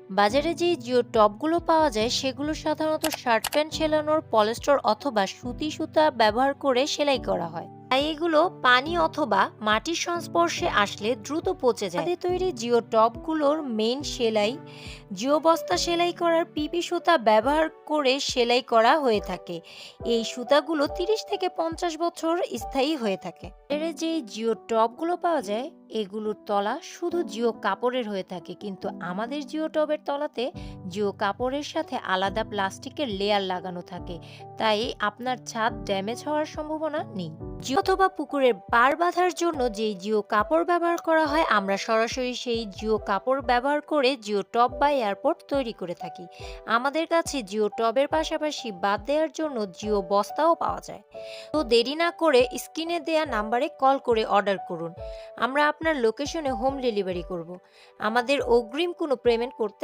বাজারে যে জিও টপগুলো পাওয়া যায় সেগুলো সাধারণত শার্ট প্যান্ট সেলানোর পলিস্টার অথবা সুতি সুতা ব্যবহার করে সেলাই করা হয়। তাই এগুলো পানি অথবা মাটির সংস্পর্শে আসলে দ্রুত পচে যায়। তাদের তৈরি জিও টপগুলোর মেইন সেলাই জিও বস্তা সেলাই করার পিপি সুতা ব্যবহার করে সেলাই করা হয়ে থাকে। এই সুতাগুলো 30 থেকে 50 বছর স্থায়ী হয়ে থাকে। এর যে জিও টপগুলো পাওয়া যায় এগুলোর তলা শুধু জিও কাপড়ের হয়ে থাকে, কিন্তু আমাদের জিও টবের তলাতে জিও কাপড়ের সাথে আলাদা প্লাস্টিকের লেয়ার লাগানো থাকে, তাই আপনার ছাদ ড্যামেজ হওয়ার সম্ভাবনা নেই। জিও অথবা পুকুরের পাড় বাঁধার জন্য যে জিও কাপড় ব্যবহার করা হয় আমরা সরাসরি সেই জিও কাপড় ব্যবহার করে জিও টব বা এয়ারপোর্ট তৈরি করে থাকি। আমাদের কাছে জিও টবের পাশাপাশি বাদ দেওয়ার জন্য জিও বস্তাও পাওয়া যায়। তো দেরি না করে স্ক্রিনে দেয়া নাম্বারে কল করে অর্ডার করুন। আমরা আপনার লোকেশনে হোম ডেলিভারি করব। আমাদের অগ্রিম কোনো পেমেন্ট করতে